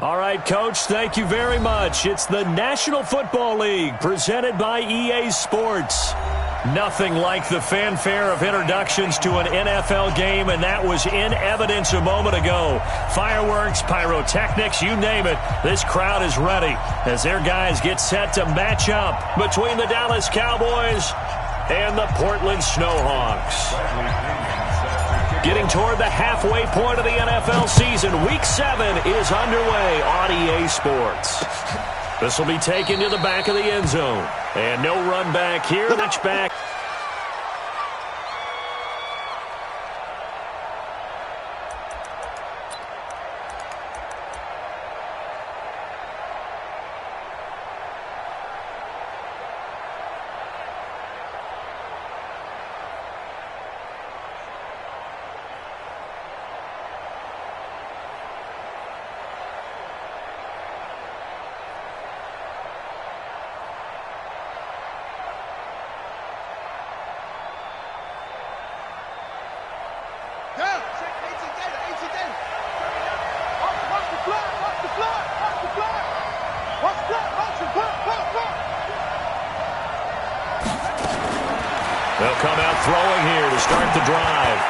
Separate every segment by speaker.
Speaker 1: All right, Coach, thank you very much. It's the National Football League presented by EA Sports. Nothing like the fanfare of introductions to an NFL game, and that was in evidence a moment ago. Fireworks, pyrotechnics, you name it. This crowd is ready as their guys get set to match up between the Dallas Cowboys and the Portland Snowhawks. Getting toward the halfway point of the NFL season, Week 7 is underway on EA Sports. This will be taken to the back of the end zone. And no run back here. Touchback. They'll come out throwing here to start the drive.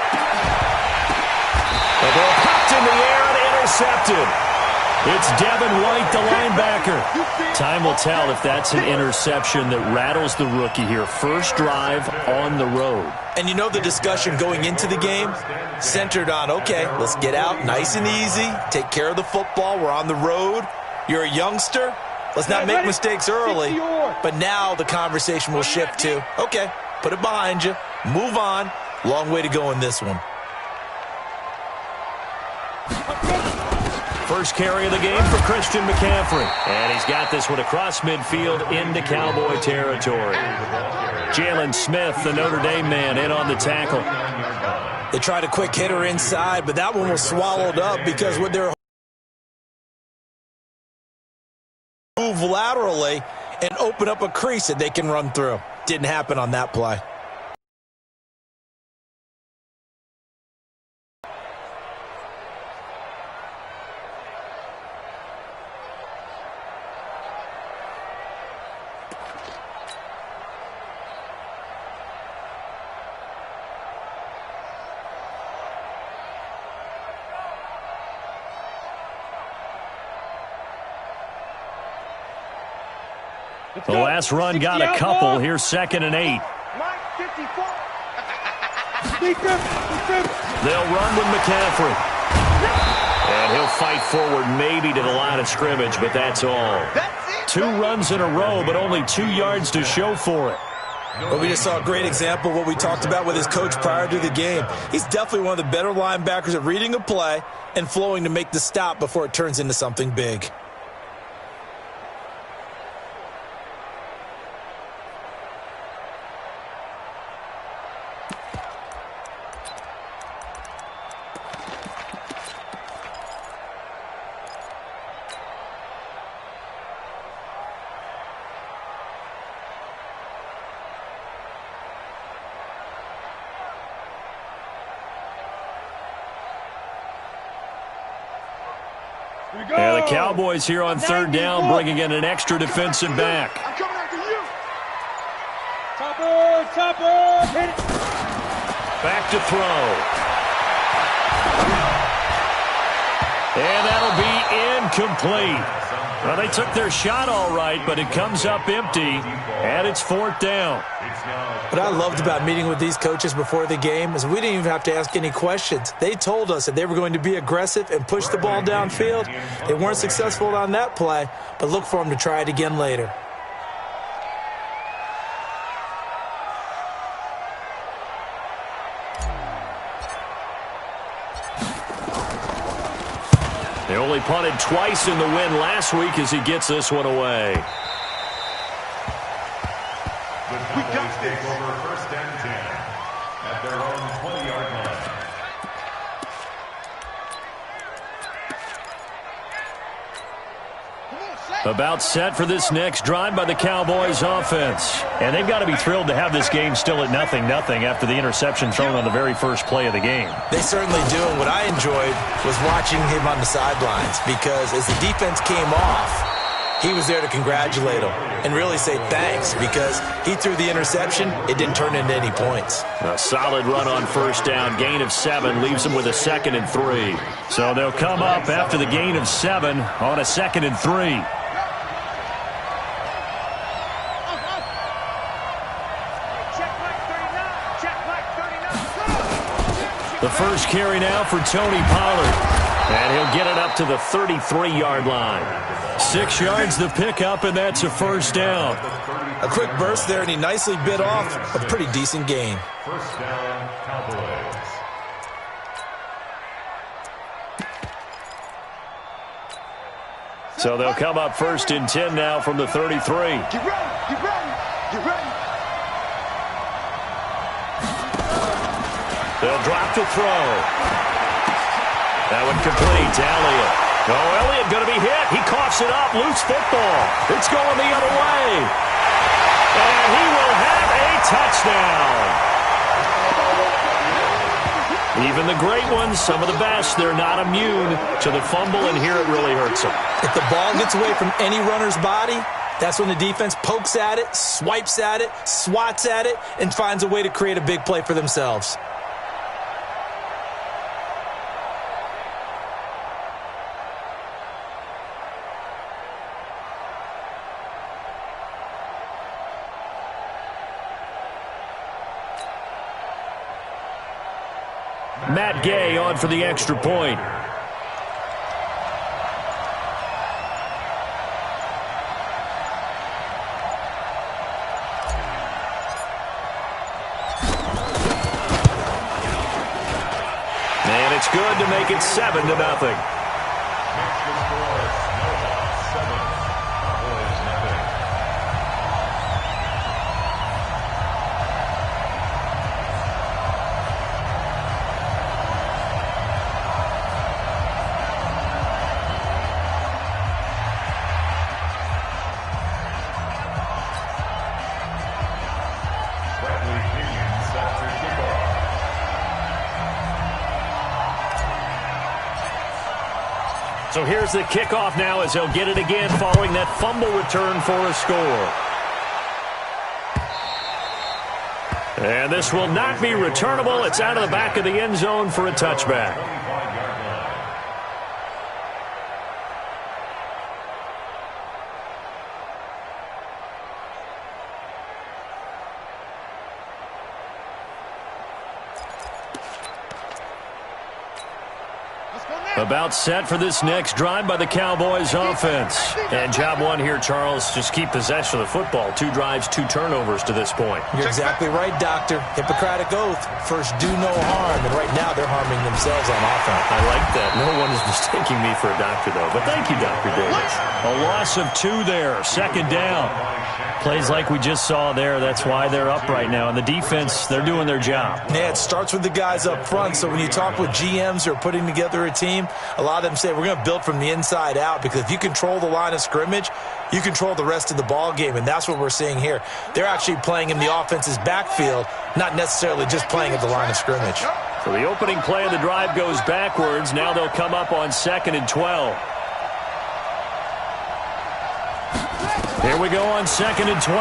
Speaker 1: The ball popped in the air and intercepted. It's Devin White, the linebacker. Time will tell if that's an interception that rattles the rookie here. First drive on the road.
Speaker 2: And you know the discussion going into the game centered on, okay, let's get out nice and easy, take care of the football, we're on the road. You're a youngster, let's not make mistakes early. But now the conversation will shift to, okay, put it behind you, move on. Long way to go in this one.
Speaker 1: First carry of the game for Christian McCaffrey. And he's got this one across midfield into Cowboy territory. Jalen Smith, the Notre Dame man, in on the tackle.
Speaker 2: They tried a quick hitter inside, but that one was swallowed up because with their move laterally and open up a crease that they can run through. Didn't happen on that play.
Speaker 1: The last run got a couple. Here's 2nd and 8. They'll run with McCaffrey. And he'll fight forward maybe to the line of scrimmage, but that's all. 2 runs in a row, but only 2 yards to show for it.
Speaker 2: Well, we just saw a great example of what we talked about with his coach prior to the game. He's definitely one of the better linebackers at reading a play and flowing to make the stop before it turns into something big.
Speaker 1: And the Cowboys here on 3rd down, bringing in an extra defensive back.
Speaker 3: I'm coming after you. Topper, hit it.
Speaker 1: Back to throw. And that'll be incomplete. Well, they took their shot all right, but it comes up empty, and it's 4th down.
Speaker 2: What I loved about meeting with these coaches before the game is we didn't even have to ask any questions. They told us that they were going to be aggressive and push the ball downfield. They weren't successful on that play, but look for them to try it again later.
Speaker 1: They only punted twice in the win last week as he gets this one away.
Speaker 4: We got this. Over 1st and 10 at their own 20-yard line.
Speaker 3: Come on, Shaq.
Speaker 1: About set for this next drive by the Cowboys offense. And they've got to be thrilled to have this game still at 0-0 after the interception thrown on the very first play of the game.
Speaker 2: They certainly do. And what I enjoyed was watching him on the sidelines, because as the defense came off, he was there to congratulate them and really say thanks, because he threw the interception. It didn't turn into any points.
Speaker 1: A solid run on first down. Gain of 7 leaves them with a 2nd and 3. So they'll come up after the gain of 7 on a 2nd and 3. The first carry now for Tony Pollard. And he'll get it up to the 33-yard line. 6 yards the pickup, and that's a first down.
Speaker 2: A quick burst there, and he nicely bit off a pretty decent gain.
Speaker 4: First down, Cowboys.
Speaker 1: So they'll come up 1st and 10 now from the 33.
Speaker 3: Get ready, get ready, get ready.
Speaker 1: They'll drop to throw. That one complete to Elliott. Oh, Elliott going to be hit. He coughs it up. Loose football. It's going the other way. And he will have a touchdown. Even the great ones, some of the best, they're not immune to the fumble, and here it really hurts them.
Speaker 2: If the ball gets away from any runner's body, that's when the defense pokes at it, swipes at it, swats at it, and finds a way to create a big play for themselves.
Speaker 1: Matt Gay on for the extra point. And it's good to make it 7-0.
Speaker 4: Next to score, Snowhawks 7, Cowboys 0.
Speaker 1: So here's the kickoff now as he'll get it again following that fumble return for a score. And this will not be returnable. It's out of the back of the end zone for a touchback. About set for this next drive by the Cowboys offense. And job one here, Charles, just keep possession of the football. 2 drives, 2 turnovers to this point.
Speaker 2: You're exactly right, Doctor. Hippocratic oath. First, do no harm. And right now, they're harming themselves on offense.
Speaker 1: I like that. No one is mistaking me for a doctor, though. But thank you, Dr. Davis. A loss of 2 there. 2nd down. Plays like we just saw there. That's why they're up right now. And the defense, they're doing their job.
Speaker 2: Yeah, it starts with the guys up front. So when you talk with GMs who are putting together a team, a lot of them say we're going to build from the inside out, because if you control the line of scrimmage, you control the rest of the ball game, and that's what we're seeing here. They're actually playing in the offense's backfield, not necessarily just playing at the line of scrimmage.
Speaker 1: So the opening play of the drive goes backwards. Now they'll come up on 2nd and 12. Here we go on 2nd and 12.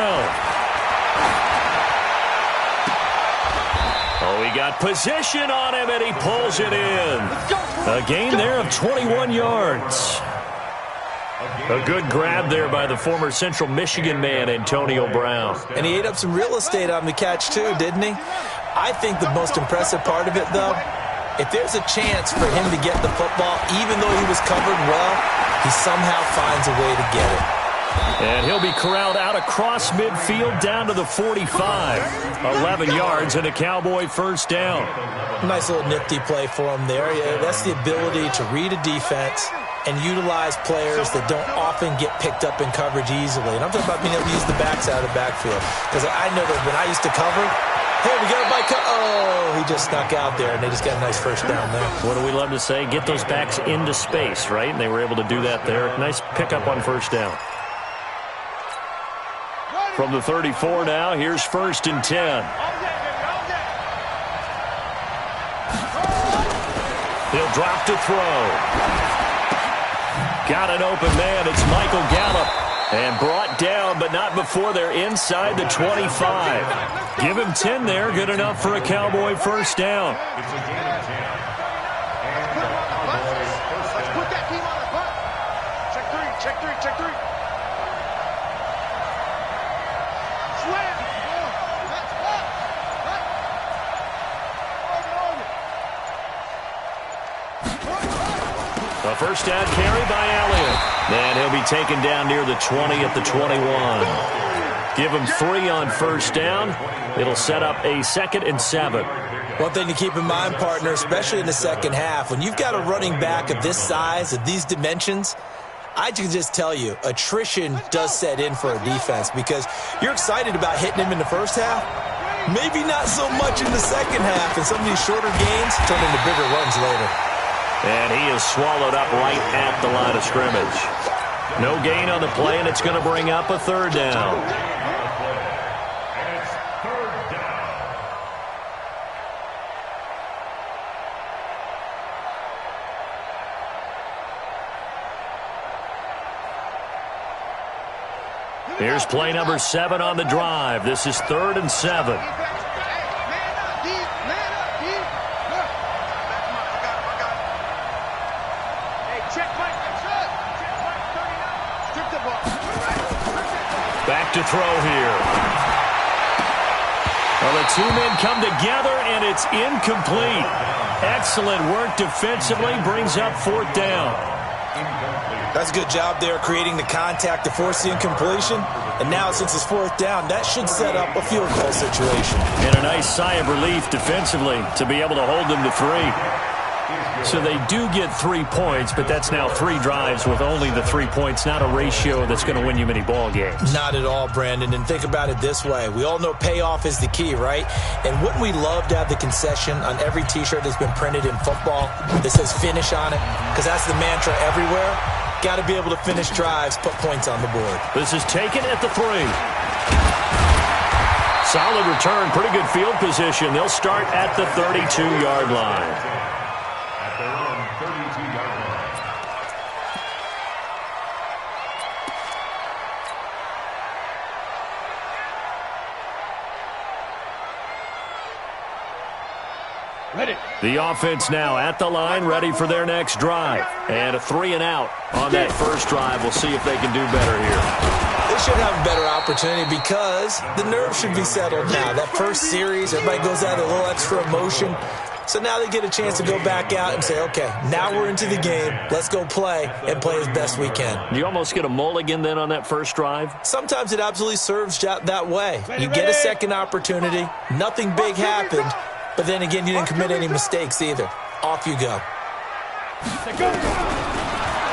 Speaker 1: Oh, he got position on him, and he pulls it in. A gain there of 21 yards. A good grab there by the former Central Michigan man, Antonio Brown.
Speaker 2: And he ate up some real estate on the catch, too, didn't he? I think the most impressive part of it, though, if there's a chance for him to get the football, even though he was covered well, he somehow finds a way to get it.
Speaker 1: And he'll be corralled out across midfield down to the 45. 11 yards and a Cowboy first down.
Speaker 2: Nice little nifty play for him there. Yeah, that's the ability to read a defense and utilize players that don't often get picked up in coverage easily. And I'm talking about being able to use the backs out of the backfield. Because I know that when I used to cover, hey, we got a bike. Oh, he just snuck out there, and they just got a nice first down there.
Speaker 1: What do we love to say? Get those backs into space, right? And they were able to do that there. Nice pickup on first down. From the 34 now, here's 1st and 10. He'll drop to throw. Got an open man. It's Michael Gallup. And brought down, but not before they're inside the 25. Give him 10 there. Good enough for a Cowboy first down.
Speaker 4: It's a gain of 10. And the Cowboys first down.
Speaker 3: Put that team on the butt. Check three, check three, check three. Slam. That's up.
Speaker 1: A first down carry by Elliott. And he'll be taken down near the 20 at the 21. Give him 3 on first down. It'll set up a 2nd and 7.
Speaker 2: One thing to keep in mind, partner, especially in the second half, when you've got a running back of this size, of these dimensions, I can just tell you, attrition does set in for a defense because you're excited about hitting him in the first half. Maybe not so much in the second half, and some of these shorter gains turn into bigger runs later.
Speaker 1: And he is swallowed up right at the line of scrimmage. No gain on the play, and it's going to bring up a 3rd down.
Speaker 4: And it's 3rd down.
Speaker 1: Here's play number 7 on the drive. This is 3rd and 7. Back to throw here. Well, the 2 men come together, and it's incomplete. Excellent work defensively. Brings up 4th down.
Speaker 2: That's a good job there, creating the contact to force the incompletion. And now, since it's 4th down, that should set up a field goal situation.
Speaker 1: And a nice sigh of relief defensively to be able to hold them to 3. So they do get 3 points, but that's now 3 drives with only the 3 points, not a ratio that's going to win you many ball games.
Speaker 2: Not at all, Brandon. And think about it this way. We all know payoff is the key, right? And wouldn't we love to have the concession on every T-shirt that's been printed in football that says finish on it? Because that's the mantra everywhere. Got to be able to finish drives, put points on the board.
Speaker 1: This is taken at the 3. Solid return, pretty good field position. They'll start at the 32-yard line.
Speaker 4: At their own 32-yard line.
Speaker 3: Ready.
Speaker 1: The offense now at the line, ready for their next drive. And a 3 and out on that first drive. We'll see if they can do better here.
Speaker 2: They should have a better opportunity because the nerves should be settled now. That first series, everybody goes out with a little extra emotion. So now they get a chance to go back out and say, okay, now we're into the game. Let's go play and play as best we can.
Speaker 1: Do you almost get a mulligan then on that first drive?
Speaker 2: Sometimes it absolutely serves that way. You get a second opportunity. Nothing big happened. But then again, you didn't commit any mistakes either. Off you go.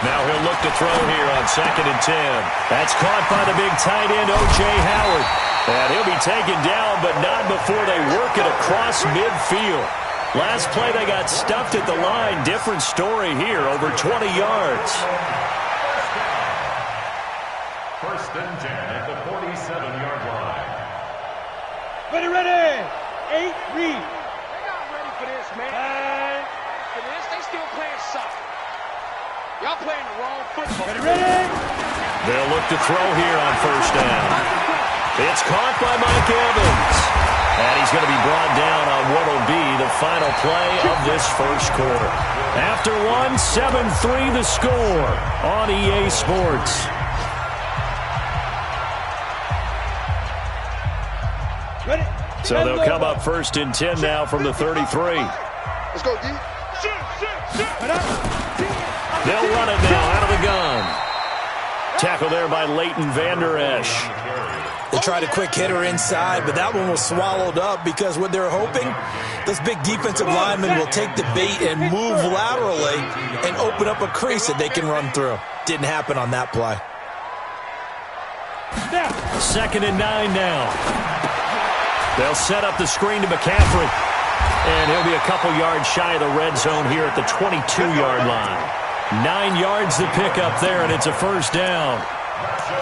Speaker 1: Now he'll look to throw here on 2nd and 10. That's caught by the big tight end, O.J. Howard. And he'll be taken down, but not before they work it across midfield. Last play, they got stuffed at the line. Different story here, over 20 yards.
Speaker 4: First and 10 at the 47-yard line.
Speaker 3: Ready, ready. 8, read. They're not ready for this, man. For this, they still playing soccer. Y'all playing the wrong football. Ready, ready.
Speaker 1: They'll look to throw here on first down. It's caught by Mike Evans. And he's going to be brought down on what will be the final play of this first quarter. After 7-3 the score on EA Sports.
Speaker 3: Ready.
Speaker 1: So they'll come up 1st and 10 now from the 33.
Speaker 3: Let's go, D.
Speaker 1: They'll run it now out of the gun. Tackle there by Leighton Vander Esch.
Speaker 2: They tried a quick hitter inside, but that one was swallowed up because what they're hoping, those big defensive linemen will take the bait and move laterally and open up a crease that they can run through. Didn't happen on that play.
Speaker 1: 2nd and 9 now. They'll set up the screen to McCaffrey. And he'll be a couple yards shy of the red zone here at the 22-yard line. 9 yards to pick up there, and it's a first down.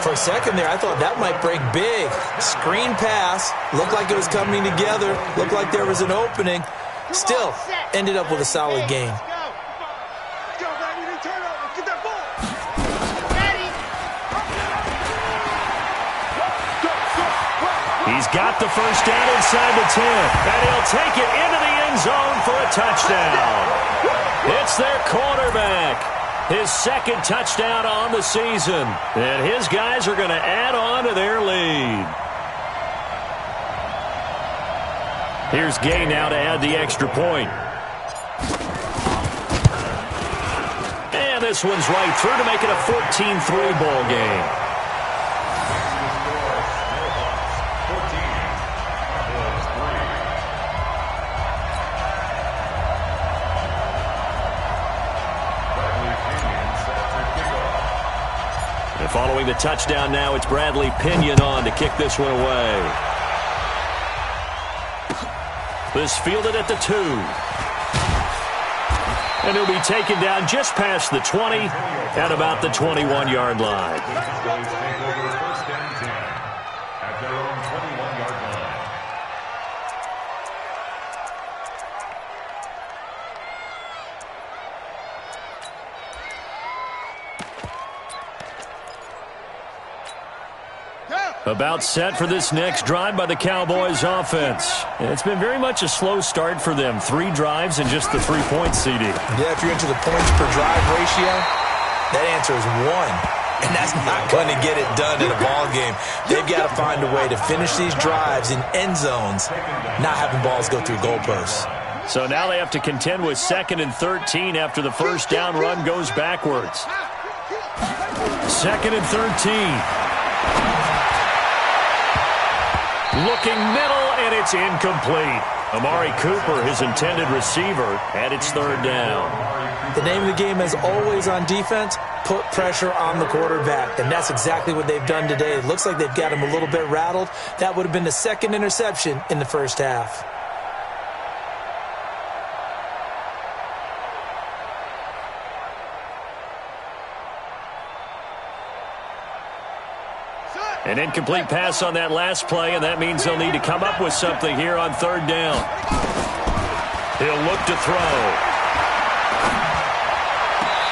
Speaker 2: For a second there, I thought that might break big. Screen pass. Looked like it was coming together. Looked like there was an opening. Still, ended up with a solid gain.
Speaker 1: He's got the first down inside the 10, and he'll take it into the end zone for a touchdown. It's their quarterback. His second touchdown on the season, and his guys are going to add on to their lead. Here's Gay now to add the extra point. And this one's right through to make it a 14-3 ball game. And following the touchdown now, it's Bradley Pinion on to kick this one away. This fielded at the 2. And he'll be taken down just past the 20 at about the 21-yard line.
Speaker 4: First down 10 at their own 21-yard line.
Speaker 1: About set for this next drive by the Cowboys offense. It's been very much a slow start for them. 3 drives and just the 3 points, CD.
Speaker 2: Yeah, if you're into the points per drive ratio, that answer is 1. And that's not going to get it done in a ball game. They've got to find a way to finish these drives in end zones, not having balls go through goalposts.
Speaker 1: So now they have to contend with 2nd and 13 after the first down run goes backwards. 2nd and 13. Looking middle, and it's incomplete. Amari Cooper, his intended receiver, at its 3rd down.
Speaker 2: The name of the game is always on defense, put pressure on the quarterback, and that's exactly what they've done today. It looks like they've got him a little bit rattled. That would have been the 2nd interception in the first half.
Speaker 1: An incomplete pass on that last play, and that means they'll need to come up with something here on 3rd down. He'll look to throw.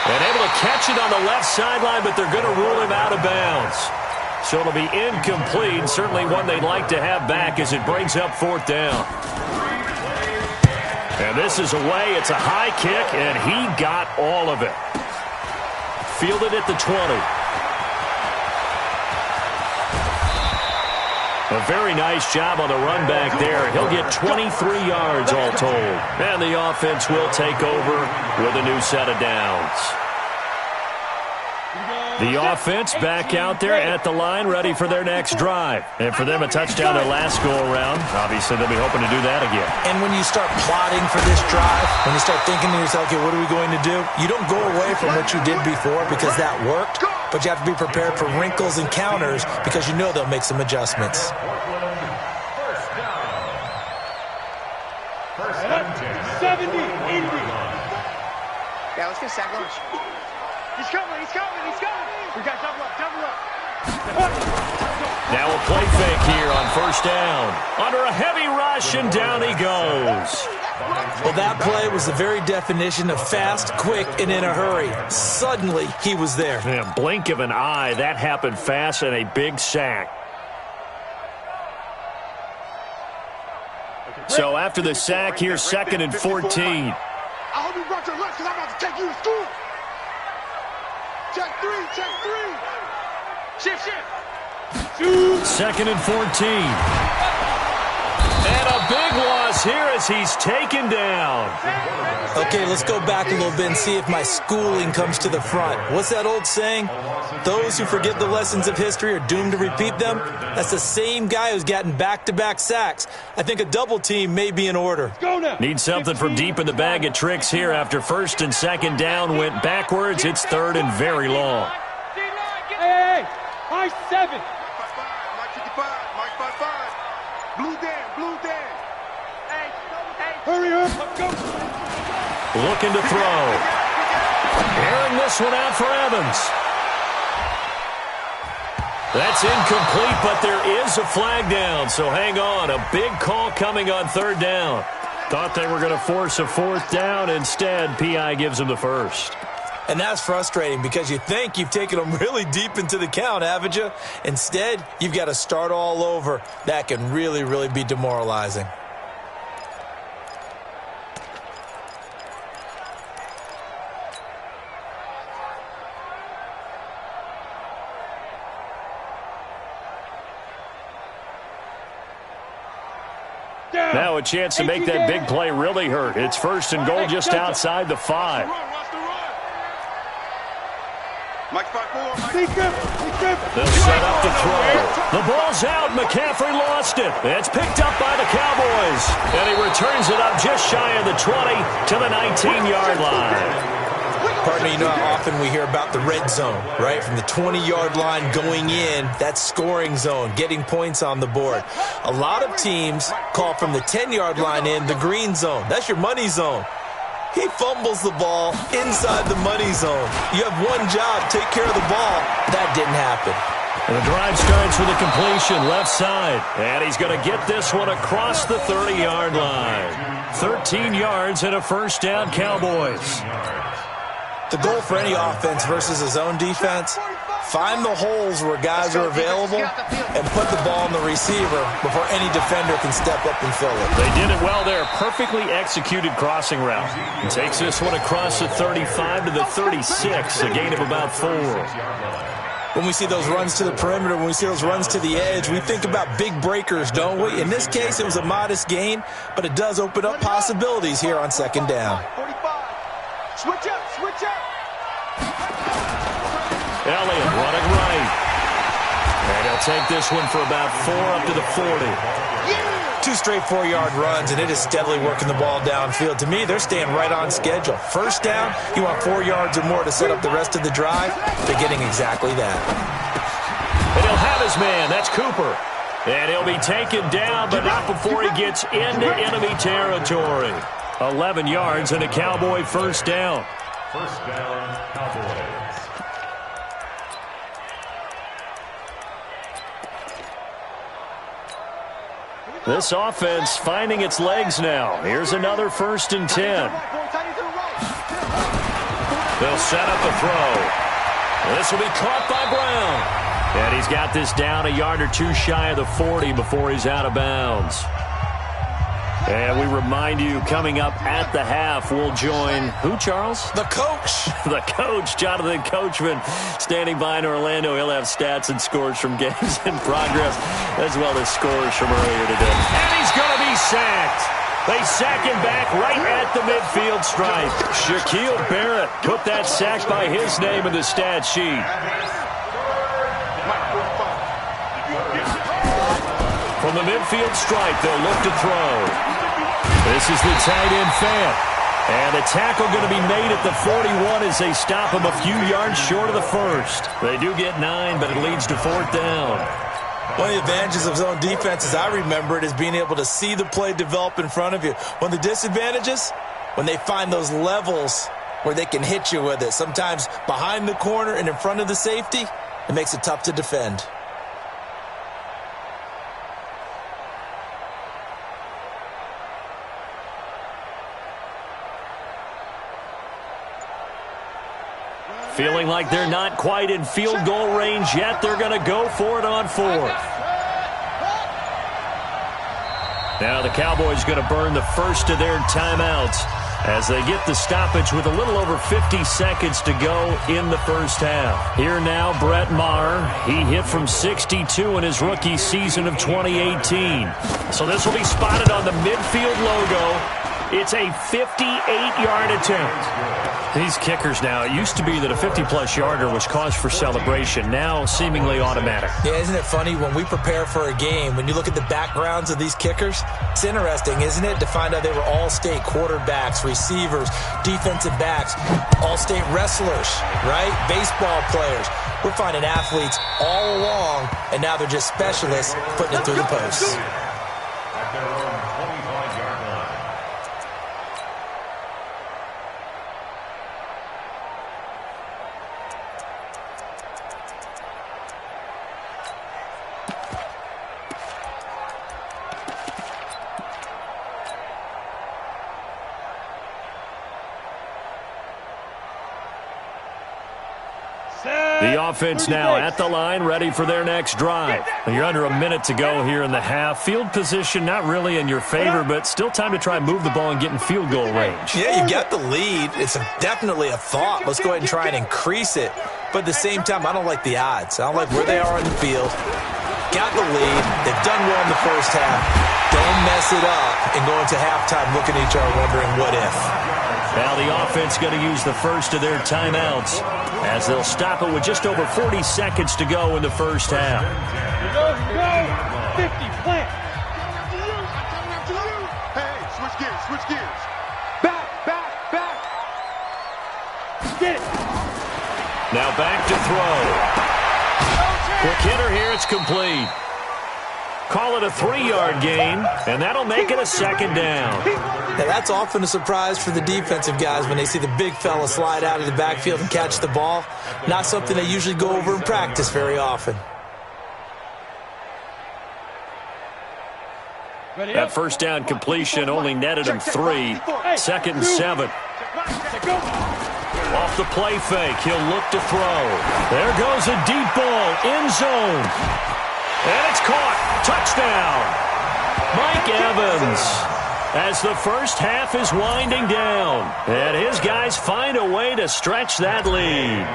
Speaker 1: And able to catch it on the left sideline, but they're going to rule him out of bounds. So it'll be incomplete, certainly one they'd like to have back as it brings up 4th down. And this is away. It's a high kick, and he got all of it. Fielded at the 20. A very nice job on the run back there. He'll get 23 yards all told. And the offense will take over with a new set of downs. The offense back out there at the line, ready for their next drive. And for them, a touchdown their last go-around. Obviously, they'll be hoping to do that again.
Speaker 2: And when you start plotting for this drive, when you start thinking to yourself, okay, what are we going to do? You don't go away from what you did before because that worked, but you have to be prepared for wrinkles and counters because you know they'll make some adjustments.
Speaker 4: First down 10.
Speaker 3: 70, 80. Yeah, let's get sack lunch. He's coming, he's coming, he's coming. We got double up, double up.
Speaker 1: Now a play fake here on 1st down. Under a heavy rush, and down he goes.
Speaker 2: Well, that play was the very definition of fast, quick, and in a hurry. Suddenly, he was there.
Speaker 1: In a blink of an eye, that happened fast, and a big sack. So after the sack, here's 2nd and 14.
Speaker 3: I hope you brought your lunch because I'm about to take you to school. Check 3, check 3. Shift, shift.
Speaker 1: 2nd and 14. And a big loss here as he's taken down.
Speaker 2: Okay, let's go back a little bit and see if my schooling comes to the front. What's that old saying? Those who forget the lessons of history are doomed to repeat them. That's the same guy who's gotten back-to-back sacks. I think a double team may be in order.
Speaker 1: Need something from deep in the bag of tricks here after 1st and 2nd down went backwards. It's 3rd and very long.
Speaker 3: Hey, high 7.
Speaker 5: Mike 55, Mike 55. Blue Dan, blue Dan.
Speaker 3: Hey, hurry up, go.
Speaker 1: Looking to throw. Airing this one out for Evans. That's incomplete, but there is a flag down, so hang on. A big call coming on third down. Thought they were going to force a fourth down. Instead, P.I. gives them the first.
Speaker 2: And that's frustrating because you think you've taken them really deep into the count, haven't you? Instead, you've got to start all over. That can really, really be demoralizing.
Speaker 1: Now a chance to make that big play really hurt. It's first and goal just outside the 5. They'll set up the throw. The ball's out. McCaffrey lost it. It's picked up by the Cowboys. And he returns it up just shy of the 20 to the 19-yard line.
Speaker 2: Pardon me, you know how often we hear about the red zone, right? From the 20-yard line going in, that's scoring zone, getting points on the board. A lot of teams call from the 10-yard line in the green zone. That's your money zone. He fumbles the ball inside the money zone. You have one job, take care of the ball. That didn't happen.
Speaker 1: And the drive starts with a completion left side. And he's going to get this one across the 30-yard line. 13 yards and a first down, Cowboys.
Speaker 2: The goal for any offense versus his own defense, find the holes where guys are available and put the ball on the receiver before any defender can step up and fill it.
Speaker 1: They did it well there. Perfectly executed crossing route. He takes this one across the 35 to the 36, a gain of about 4.
Speaker 2: When we see those runs to the perimeter, when we see those runs to the edge, we think about big breakers, don't we? In this case, it was a modest gain, but it does open up possibilities here on second down.
Speaker 3: Switch up, switch up.
Speaker 1: Elliott running right. And he'll take this one for about 4 up to the 40.
Speaker 2: 2 straight 4-yard runs, and it is steadily working the ball downfield. To me, they're staying right on schedule. First down, you want 4 yards or more to set up the rest of the drive. They're getting exactly that.
Speaker 1: And he'll have his man. That's Cooper. And he'll be taken down, but not before he gets into enemy territory. 11 yards and a Cowboy first down.
Speaker 4: First down, Cowboys.
Speaker 1: This offense finding its legs now. Here's another first and 10. They'll set up a throw. This will be caught by Brown. And he's got this down a yard or 2 shy of the 40 before he's out of bounds. And we remind you, coming up at the half, we'll join who, Charles?
Speaker 2: The coach.
Speaker 1: The coach, Jonathan Coachman, standing by in Orlando. He'll have stats and scores from games in progress, as well as scores from earlier today. And he's going to be sacked. They sack him back right at the midfield stripe. Shaquille Barrett put that sack by his name in the stat sheet. From the midfield stripe, they'll look to throw. This is the tight end fan. And the tackle going to be made at the 41 as they stop him a few yards short of the first. They do get 9, but it leads to 4th down.
Speaker 2: One of the advantages of zone defense, as I remember it, is being able to see the play develop in front of you. One of the disadvantages, when they find those levels where they can hit you with it, sometimes behind the corner and in front of the safety, it makes it tough to defend.
Speaker 1: Feeling like they're not quite in field goal range yet. They're going to go for it on 4th. Now the Cowboys going to burn the first of their timeouts as they get the stoppage with a little over 50 seconds to go in the first half. Here now, Brett Maher. He hit from 62 in his rookie season of 2018. So this will be spotted on the midfield logo. It's a 58-yard attempt. These kickers now, it used to be that a 50-plus yarder was cause for celebration. Now seemingly automatic.
Speaker 2: Yeah, isn't it funny when we prepare for a game, when you look at the backgrounds of these kickers, it's interesting, isn't it, to find out they were all-state quarterbacks, receivers, defensive backs, all-state wrestlers, right? Baseball players. We're finding athletes all along, and now they're just specialists putting it through the posts.
Speaker 4: At their own 25-yard line.
Speaker 1: The offense now at the line, ready for their next drive. You're under a minute to go here in the half. Field position not really in your favor, but still time to try and move the ball and get in field goal range.
Speaker 2: Yeah, you got the lead. It's definitely a thought. Let's go ahead and try and increase it. But at the same time, I don't like the odds. I don't like where they are on the field. Got the lead. They've done well in the first half. Don't mess it up and go into halftime looking at each other wondering what if.
Speaker 1: Now the offense going to use the first of their timeouts as they'll stop it with just over 40 seconds to go in the first half.
Speaker 3: Here we go. 50, plant.
Speaker 5: Hey, switch gears.
Speaker 3: Back. Get it.
Speaker 1: Now back to throw. Quick hitter here, it's complete. Call it a 3-yard gain, and that'll make it a second down.
Speaker 2: Now, that's often a surprise for the defensive guys when they see the big fella slide out of the backfield and catch the ball. Not something they usually go over in practice very often.
Speaker 1: That first down completion only netted him 3. 2nd and 7. Off the play fake, he'll look to throw. There goes a deep ball, end zone. And it's caught. Touchdown. Mike Evans. As the first half is winding down. And his guys find a way to stretch that lead.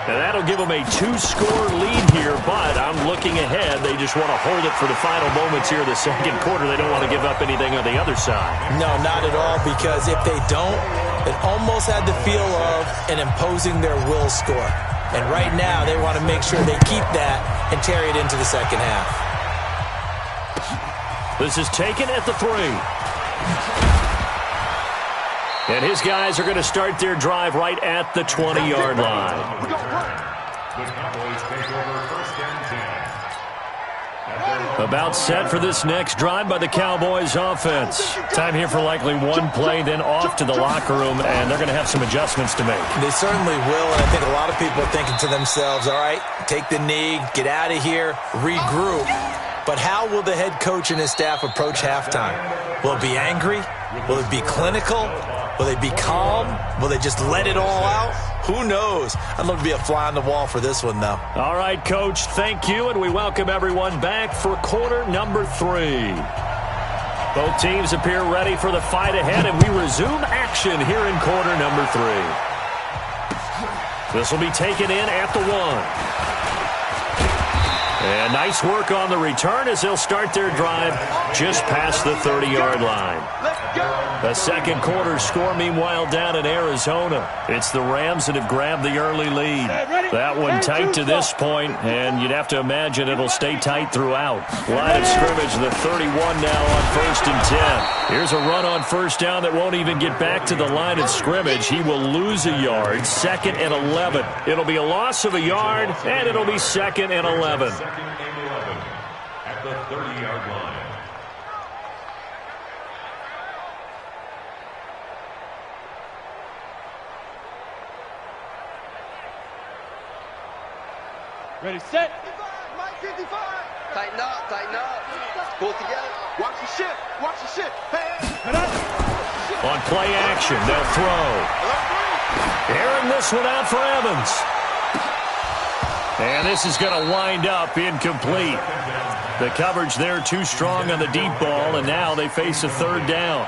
Speaker 1: And that'll give them a 2-score lead here, but I'm looking ahead. They just want to hold it for the final moments here of the second quarter. They don't want to give up anything on the other side.
Speaker 2: No, not at all, because if they don't, it almost had the feel of an imposing their will score. And right now, they want to make sure they keep that and carry it into the second half.
Speaker 1: This is taken at the 3. And his guys are going to start their drive right at the 20-yard line.
Speaker 4: The Cowboys take over first and 10.
Speaker 1: About set for this next drive by the Cowboys offense. Time here for likely one play, then off to the locker room, and they're going to have some adjustments to make.
Speaker 2: They certainly will, and I think a lot of people are thinking to themselves, all right, take the knee, get out of here, regroup. But how will the head coach and his staff approach halftime? Will it be angry? Will it be clinical? Will they be calm? Will they just let it all out? Who knows? I'd love to be a fly on the wall for this one, though.
Speaker 1: All right, Coach, thank you, and we welcome everyone back for quarter number 3. Both teams appear ready for the fight ahead, and we resume action here in quarter number 3. This will be taken in at the 1. And nice work on the return as they'll start their drive just past the 30-yard line. The second quarter score, meanwhile, down in Arizona. It's the Rams that have grabbed the early lead. That one tight to this point, and you'd have to imagine it'll stay tight throughout. Line of scrimmage, the 31 now on 1st and 10. Here's a run on first down that won't even get back to the line of scrimmage. He will lose a yard, 2nd and 11. It'll be a loss of a yard, and it'll be 2nd and 11.
Speaker 4: 2nd and 11 at the 30-yard line.
Speaker 3: Ready, set.
Speaker 5: Mike 55.
Speaker 6: Tighten up. Pull together.
Speaker 5: Watch the shit. Hey.
Speaker 1: On play action, they'll throw. Airing this one out for Evans. And this is going to wind up incomplete. The coverage there too strong on the deep ball, and now they face a 3rd down.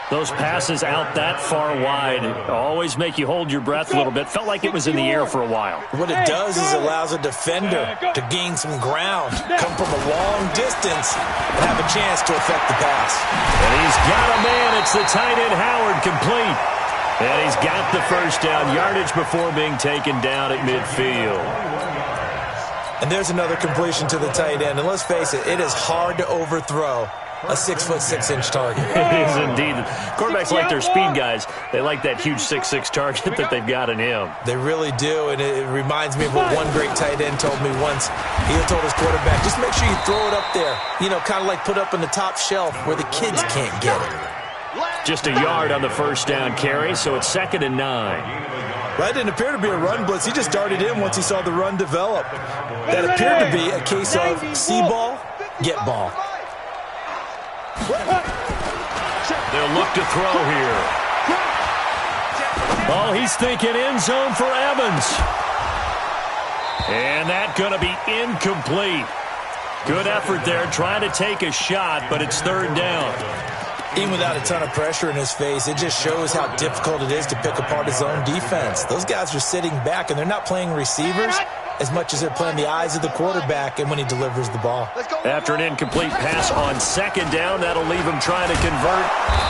Speaker 1: Those passes out that far wide always make you hold your breath a little bit. Felt like it was in the air for a while.
Speaker 2: What it does is allows a defender to gain some ground, come from a long distance, and have a chance to affect the pass.
Speaker 1: And he's got a man. It's the tight end Howard, complete. And he's got the first down, yardage before being taken down at midfield.
Speaker 2: And there's another completion to the tight end. And let's face it, it is hard to overthrow a 6'6" target.
Speaker 1: It is indeed. Quarterbacks like their speed guys. They like that huge 6'6" target that they've got in him.
Speaker 2: They really do, and it reminds me of what one great tight end told me once. He told his quarterback, just make sure you throw it up there. You know, kind of like put up on the top shelf where the kids can't get it.
Speaker 1: Just a yard on the first down carry, so it's 2nd and 9.
Speaker 2: That didn't appear to be a run blitz. He just darted in once he saw the run develop. That appeared to be a case of see ball, get ball.
Speaker 1: They'll look to throw here. Oh, he's thinking end zone for Evans. And that's going to be incomplete. Good effort there, trying to take a shot, but it's third down.
Speaker 2: Even without a ton of pressure in his face, it just shows how difficult it is to pick apart his own defense. Those guys are sitting back, and they're not playing receivers as much as they're playing the eyes of the quarterback and when he delivers the ball.
Speaker 1: After an incomplete pass on second down, that'll leave him trying to convert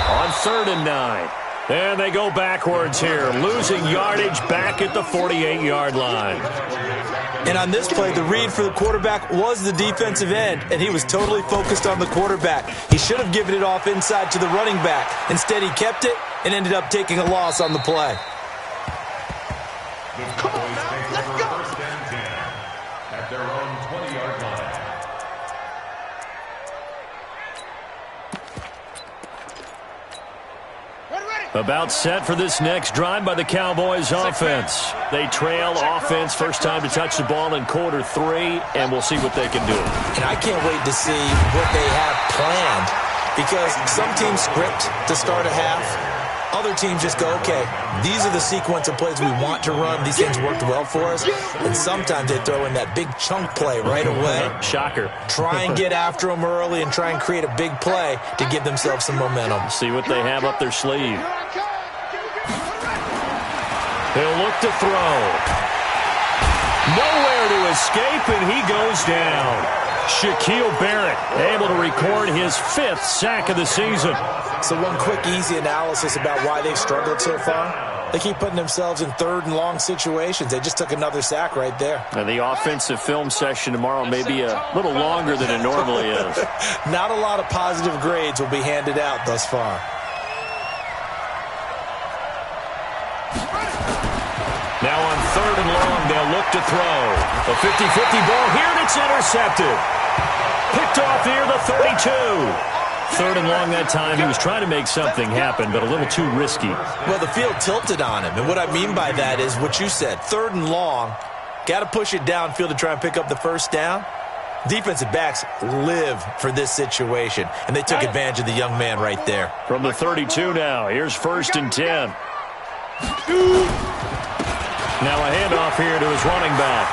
Speaker 1: on 3rd and 9. And they go backwards here, losing yardage back at the 48-yard line.
Speaker 2: And on this play, the read for the quarterback was the defensive end, and he was totally focused on the quarterback. He should have given it off inside to the running back. Instead, he kept it and ended up taking a loss on the play.
Speaker 4: Come on now, let's go. 1st and 10 at their own 20-yard line.
Speaker 1: About set for this next drive by the Cowboys offense. They trail offense, first time to touch the ball in quarter 3, and we'll see what they can do.
Speaker 2: And I can't wait to see what they have planned, because some teams script to start a half. Other teams just go, okay, these are the sequence of plays we want to run. These things worked well for us. And sometimes they throw in that big chunk play right away.
Speaker 1: Shocker.
Speaker 2: Try and get after them early and try and create a big play to give themselves some momentum.
Speaker 1: See what they have up their sleeve. He'll look to throw. Nowhere to escape, and he goes down. Shaquille Barrett able to record his 5th sack of the season.
Speaker 2: So one quick, easy analysis about why they've struggled so far. They keep putting themselves in 3rd and long situations. They just took another sack right there.
Speaker 1: And the offensive film session tomorrow may be a little longer than it normally is.
Speaker 2: Not a lot of positive grades will be handed out thus far.
Speaker 1: Now on 3rd and long, they'll look to throw. A 50-50 ball here, and it's intercepted. Picked off near the 32. 3rd and long that time. He was trying to make something happen, but a little too risky.
Speaker 2: Well, the field tilted on him, and what I mean by that is what you said. 3rd and long, got to push it downfield to try and pick up the first down. Defensive backs live for this situation, and they took advantage of the young man right there.
Speaker 1: From the 32 now, here's 1st and 10. Now a handoff here to his running back.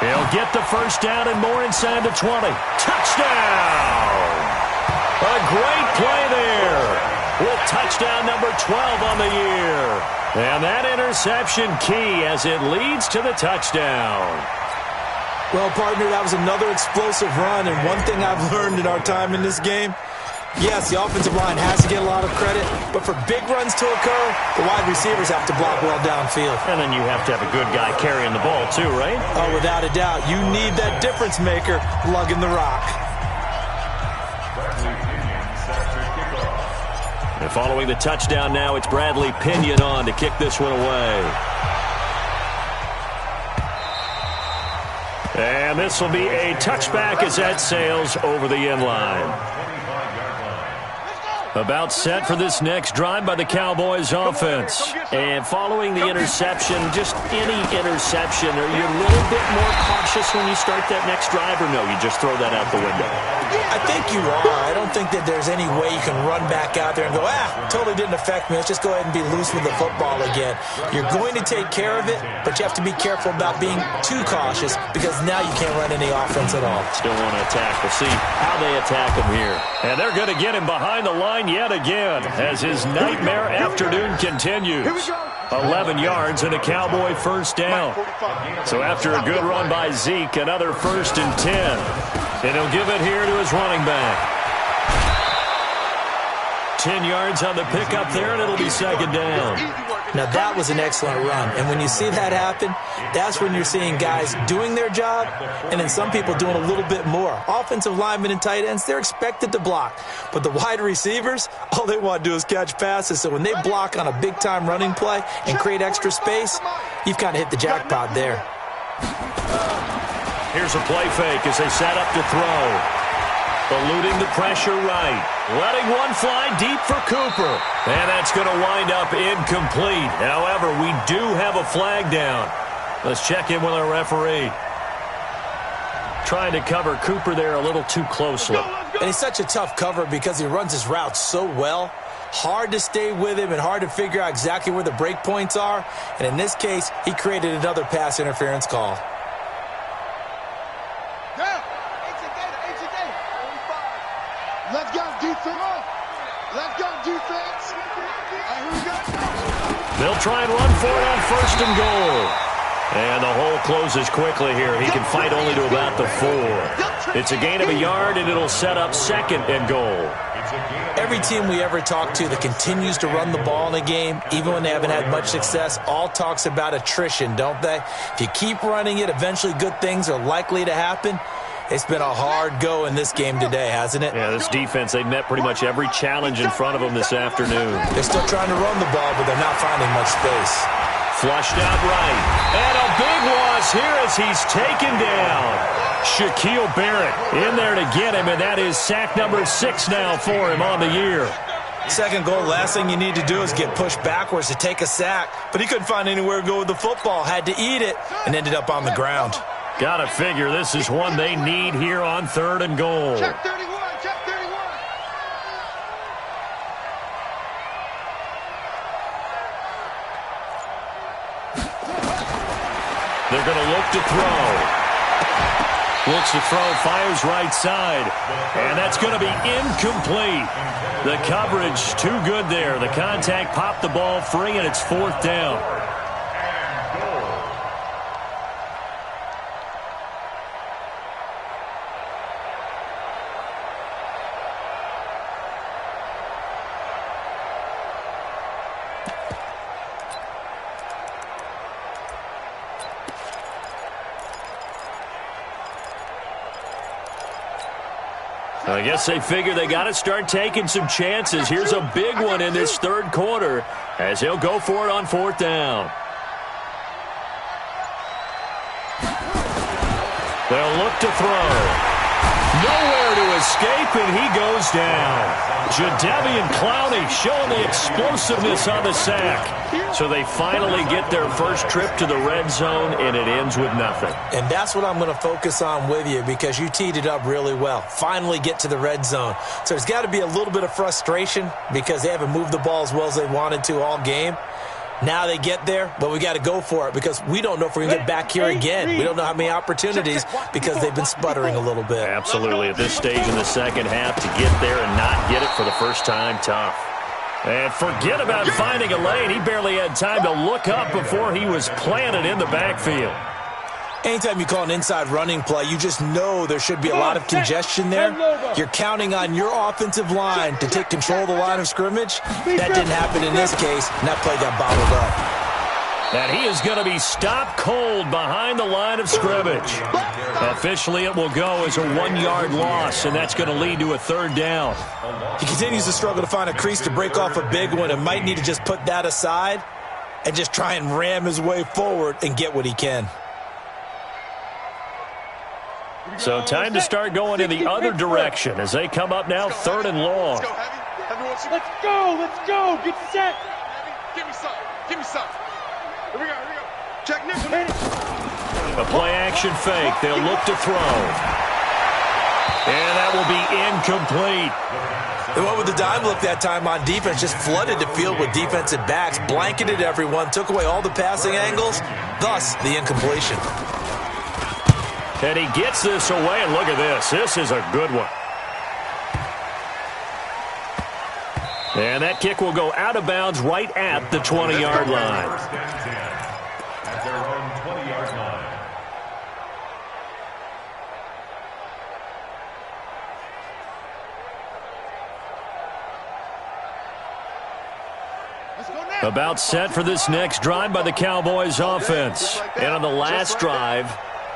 Speaker 1: He'll get the first down and more inside the 20. Touchdown! A great play there with touchdown number 12 on the year. And that interception key as it leads to the touchdown.
Speaker 2: Well, partner, that was another explosive run, and one thing I've learned in our time in this game, yes, the offensive line has to get a lot of credit, but for big runs to occur, the wide receivers have to block well downfield.
Speaker 1: And then you have to have a good guy carrying the ball too, right?
Speaker 2: Oh, without a doubt. You need that difference maker lugging the rock.
Speaker 1: And following the touchdown now, it's Bradley Pinion on to kick this one away. And this will be a touchback as that sails over the end line. About set for this next drive by the Cowboys offense. And following the interception, just any interception, are you a little bit more cautious when you start that next drive, or no, you just throw that out the window?
Speaker 2: I think you are. I don't think that there's any way you can run back out there and go, totally didn't affect me. Let's just go ahead and be loose with the football again. You're going to take care of it, but you have to be careful about being too cautious, because now you can't run any offense at all.
Speaker 1: Still want to attack. We'll see how they attack him here. And they're going to get him behind the line yet again as his nightmare afternoon continues. 11 yards and a Cowboy first down. So after a good run by Zeke, another 1st and 10. And he'll give it here to his running back. 10 yards on the pickup there, and it'll be 2nd down.
Speaker 2: Now, that was an excellent run. And when you see that happen, that's when you're seeing guys doing their job and then some people doing a little bit more. Offensive linemen and tight ends, they're expected to block. But the wide receivers, all they want to do is catch passes. So when they block on a big-time running play and create extra space, you've kind of hit the jackpot there.
Speaker 1: Here's a play fake as they set up to throw. Eluding the pressure right. Letting one fly deep for Cooper. And that's going to wind up incomplete. However, we do have a flag down. Let's check in with our referee. Trying to cover Cooper there a little too closely.
Speaker 2: And he's such a tough cover because he runs his routes so well. Hard to stay with him and hard to figure out exactly where the break points are. And in this case, he created another pass interference call.
Speaker 5: Let's go, defense. Let's go, defense. Here we go.
Speaker 1: They'll try and run for it on 1st and goal. And the hole closes quickly here. He can fight only to about the 4. It's a gain of a yard, and it'll set up 2nd and goal.
Speaker 2: Every team we ever talk to that continues to run the ball in a game, even when they haven't had much success, all talks about attrition, don't they? If you keep running it, eventually good things are likely to happen. It's been a hard go in this game today, hasn't it?
Speaker 1: Yeah, this defense, they met pretty much every challenge in front of them this afternoon.
Speaker 2: They're still trying to run the ball, but they're not finding much space.
Speaker 1: Flushed out right. And a big loss here as he's taken down. Shaquille Barrett in there to get him, and that is sack number 6 now for him on the year.
Speaker 2: 2nd goal, last thing you need to do is get pushed backwards to take a sack. But he couldn't find anywhere to go with the football, had to eat it, and ended up on the ground.
Speaker 1: Gotta figure this is one they need here on 3rd and goal.
Speaker 5: Check 31, check 31.
Speaker 1: They're going to look to throw. Looks to throw, fires right side. And that's going to be incomplete. The coverage too good there. The contact popped the ball free, and it's 4th down. I guess they figure they got to start taking some chances. Here's a big one in this 3rd quarter as he'll go for it on 4th down. They'll look to throw. Nowhere to escape, and he goes down. Jadeveon Clowney showing the explosiveness on the sack. So they finally get their first trip to the red zone, and it ends with nothing.
Speaker 2: And that's what I'm going to focus on with you, because you teed it up really well. Finally get to the red zone. So there's got to be a little bit of frustration because they haven't moved the ball as well as they wanted to all game. Now they get there, but we got to go for it because we don't know if we're going to get back here again. We don't know how many opportunities because they've been sputtering a little bit.
Speaker 1: Absolutely. At this stage in the second half, to get there and not get it for the first time, tough. And forget about finding a lane. He barely had time to look up before he was planted in the backfield.
Speaker 2: Anytime you call an inside running play, you just know there should be a lot of congestion there. You're counting on your offensive line to take control of the line of scrimmage. That didn't happen in this case, and that play got bottled up.
Speaker 1: And he is going to be stopped cold behind the line of scrimmage. Officially, it will go as a 1-yard loss, and that's going to lead to a 3rd down.
Speaker 2: He continues to struggle to find a crease to break off a big one and might need to just put that aside and just try and ram his way forward and get what he can.
Speaker 1: So time to start going in the other direction as they come up now 3rd and long.
Speaker 3: Let's go, get set.
Speaker 5: Give me some. Here we go. Check nickel.
Speaker 1: A play-action fake. They'll look to throw. And that will be incomplete.
Speaker 2: They went with the dime look that time on defense, just flooded the field with defensive backs, blanketed everyone, took away all the passing angles, thus the incompletion.
Speaker 1: And he gets this away, and look at this. This is a good one. And that kick will go out of bounds right at the 20-yard line.
Speaker 4: At their own 20-yard line.
Speaker 1: About set for this next drive by the Cowboys offense. And on the last drive,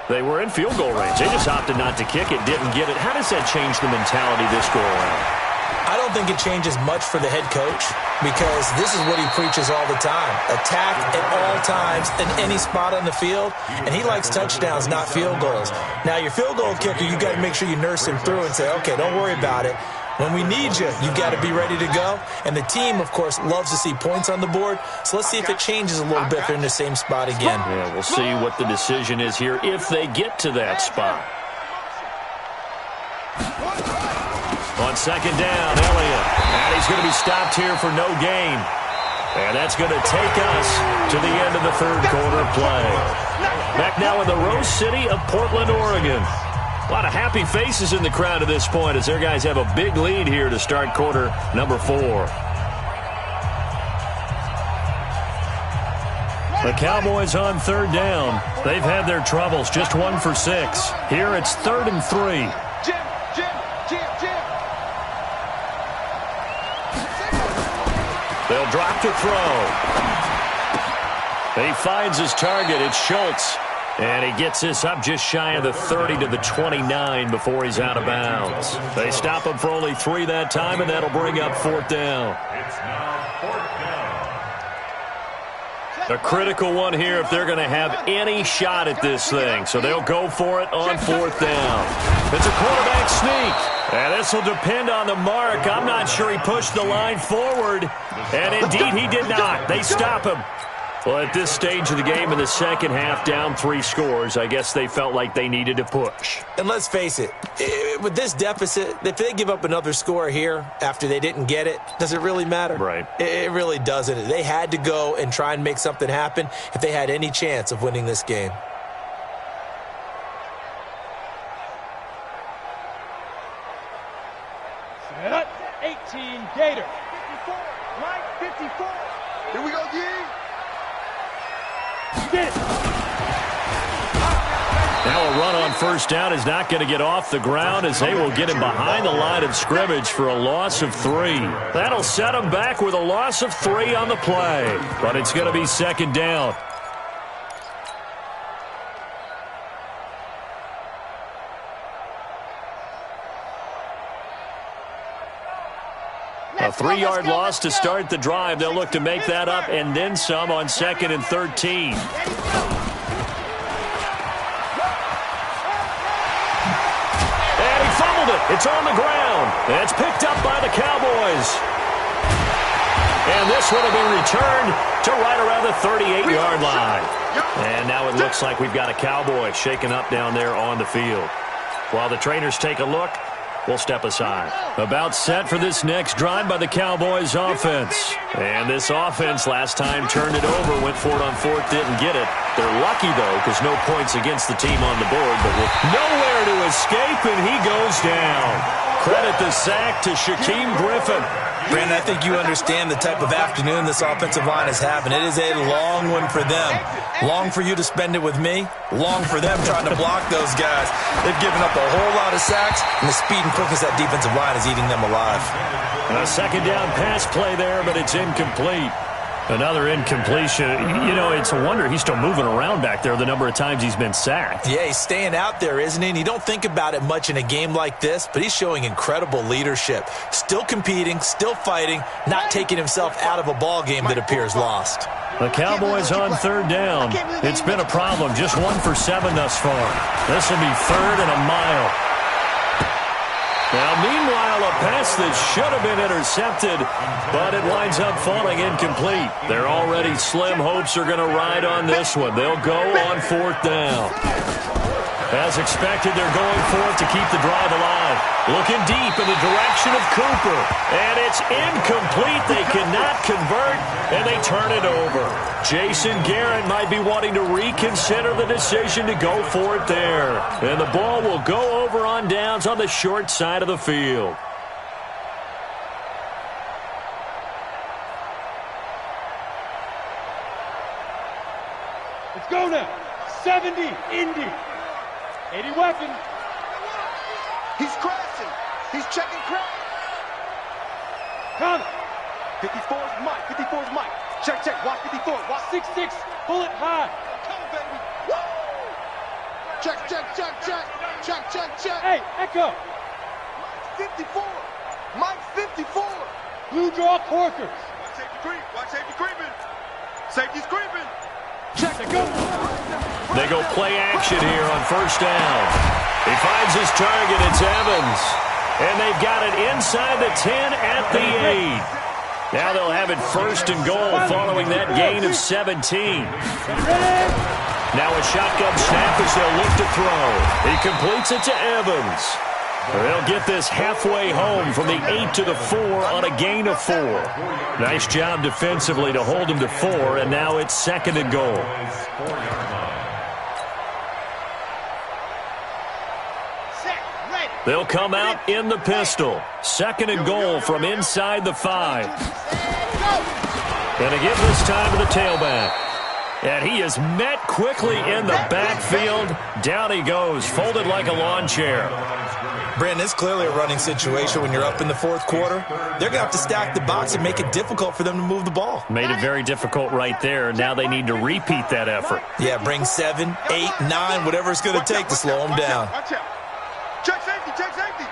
Speaker 1: they were in field goal range. They just opted not to kick it, didn't get it. How does that change the mentality this go around?
Speaker 2: I don't think it changes much for the head coach because this is what he preaches all the time. Attack at all times in any spot on the field, and he likes touchdowns, not field goals. Now, your field goal kicker, you got to make sure you nurse him through and say, okay, don't worry about it. When we need you, you got to be ready to go. And the team, of course, loves to see points on the board. So let's see if it changes a little bit if they're in the same spot again.
Speaker 1: Yeah, we'll see what the decision is here if they get to that spot. On second down, Elliott. And he's going to be stopped here for no gain. And that's going to take us to the end of the third quarter play. Back now in the Rose City of Portland, Oregon. A lot of happy faces in the crowd at this point as their guys have a big lead here to start quarter number 4. The Cowboys on 3rd down. They've had their troubles, just 1 for 6. Here it's 3rd and 3.
Speaker 3: Jim.
Speaker 1: They'll drop to throw. He finds his target. It's Schultz. And he gets this up just shy of the 30 to the 29 before he's out of bounds. They stop him for only 3 that time, and that'll bring up 4th down.
Speaker 4: It's now 4th down.
Speaker 1: A critical one here if they're going to have any shot at this thing. So they'll go for it on 4th down. It's a quarterback sneak. And this will depend on the mark. I'm not sure he pushed the line forward. And indeed, he did not. They stop him. Well, at this stage of the game in the second half, down 3 scores, I guess they felt like they needed to push.
Speaker 2: And let's face it, with this deficit, if they give up another score here after they didn't get it, does it really matter?
Speaker 1: Right.
Speaker 2: It really doesn't. They had to go and try and make something happen if they had any chance of winning this game.
Speaker 3: Set up. 18 Gator. 54. Mike 54.
Speaker 5: Here we go, G.
Speaker 3: Get it.
Speaker 1: Now a run on 1st down is not going to get off the ground as they will get him behind the line of scrimmage for a loss of 3. That'll set him back with a loss of 3 on the play. But it's going to be 2nd down. A 3-yard loss to start the drive. They'll look to make that up and then some on 2nd and 13. And he fumbled it. It's on the ground. It's picked up by the Cowboys. And this one will be returned to right around the 38-yard line. And now it looks like we've got a Cowboy shaken up down there on the field. While the trainers take a look, we'll step aside. About set for this next drive by the Cowboys offense. And this offense last time turned it over, went for it on 4th, didn't get it. They're lucky, though, because no points against the team on the board, but with nowhere to escape, and he goes down. Credit the sack to Shaquem Griffin.
Speaker 2: Brandon, I think you understand the type of afternoon this offensive line is having. It is a long one for them. Long for you to spend it with me. Long for them trying to block those guys. They've given up a whole lot of sacks, and the speed and quickness of that defensive line is eating them alive.
Speaker 1: A 2nd down pass play there, but it's incomplete. Another incompletion. You know, it's a wonder he's still moving around back there the number of times he's been sacked.
Speaker 2: Yeah, he's staying out there, isn't he? And you don't think about it much in a game like this, but he's showing incredible leadership. Still competing, still fighting, not taking himself out of a ball game that appears lost.
Speaker 1: The Cowboys on 3rd down. It's been a problem. Just 1 for 7 thus far. This will be 3rd and a mile. Now, meanwhile, a pass that should have been intercepted, but it winds up falling incomplete. Their already slim hopes are going to ride on this one. They'll go on 4th down. As expected, they're going for it to keep the drive alive. Looking deep in the direction of Cooper. And it's incomplete. They cannot convert, and they turn it over. Jason Garrett might be wanting to reconsider the decision to go for it there. And the ball will go over on downs on the short side of the field.
Speaker 3: Let's go now. 70, Indy. 80 weapons.
Speaker 5: He's crashing. He's checking crash.
Speaker 3: Connor.
Speaker 5: 54's Mike. 54's Mike. Check, check. Watch 54. Watch
Speaker 3: 6-6. Pull it high.
Speaker 5: Come on, baby. Woo! Check, check, check, check. Check, check, check.
Speaker 3: Hey, Echo.
Speaker 5: Mike 54. Mike 54.
Speaker 3: Blue draw Corkers.
Speaker 5: Watch safety creep. Watch safety creeping. Safety's creeping.
Speaker 3: Check it, go.
Speaker 1: They go play action here on 1st down. He finds his target. It's Evans. And they've got it inside the 10 at the 8. Now they'll have it 1st and goal following that gain of 17. Now a shotgun snap as they'll look to throw. He completes it to Evans. They'll get this halfway home from the 8 to the 4 on a gain of 4. Nice job defensively to hold him to 4, and now it's 2nd and goal. They'll come out in the pistol. 2nd and goal from inside the 5. And to give this time to the tailback. And he is met quickly in the backfield. Down he goes, folded like a lawn chair.
Speaker 2: Brandon, it's clearly a running situation when you're up in the 4th quarter. They're going to have to stack the box and make it difficult for them to move the ball.
Speaker 1: Made it very difficult right there. Now they need to repeat that effort.
Speaker 2: Yeah, bring 7, 8, 9, whatever it's going to take to slow them down.
Speaker 5: Check safety, check safety.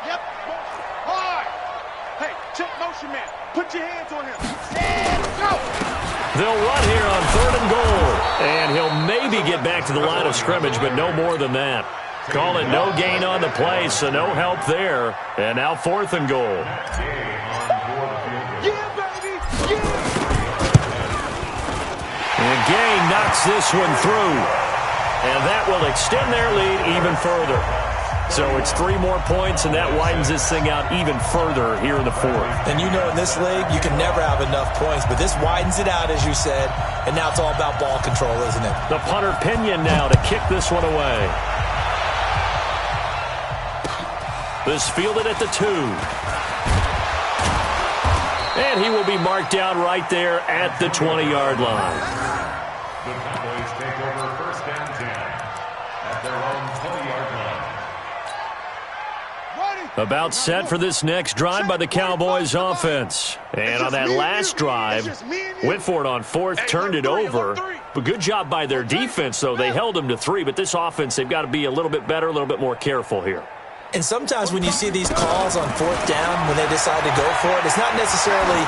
Speaker 3: Yep. Hard. Hey, check motion man. Put your hands on him. Go.
Speaker 1: They'll run here on 3rd and goal. And he'll maybe get back to the line of scrimmage, but no more than that. Call it no gain on the play, so no help there. And now 4th and goal.
Speaker 3: Yeah, baby. Yeah.
Speaker 1: And Gay knocks this one through. And that will extend their lead even further. So it's 3 more points, and that widens this thing out even further here in the 4th.
Speaker 2: And you know in this league, you can never have enough points, but this widens it out, as you said, and now it's all about ball control, isn't it?
Speaker 1: The punter Pinion now to kick this one away. This fielded at the 2. And he will be marked down right there at the 20-yard line.
Speaker 4: The Cowboys take over 1st and 10 at their own 20-yard line.
Speaker 1: About set for this next drive by the Cowboys offense. And on that last drive, went for it on 4th, turned it over. But good job by their defense, though. They held them to 3, but this offense, they've got to be a little bit better, a little bit more careful here.
Speaker 2: And sometimes when you see these calls on 4th down, when they decide to go for it, it's not necessarily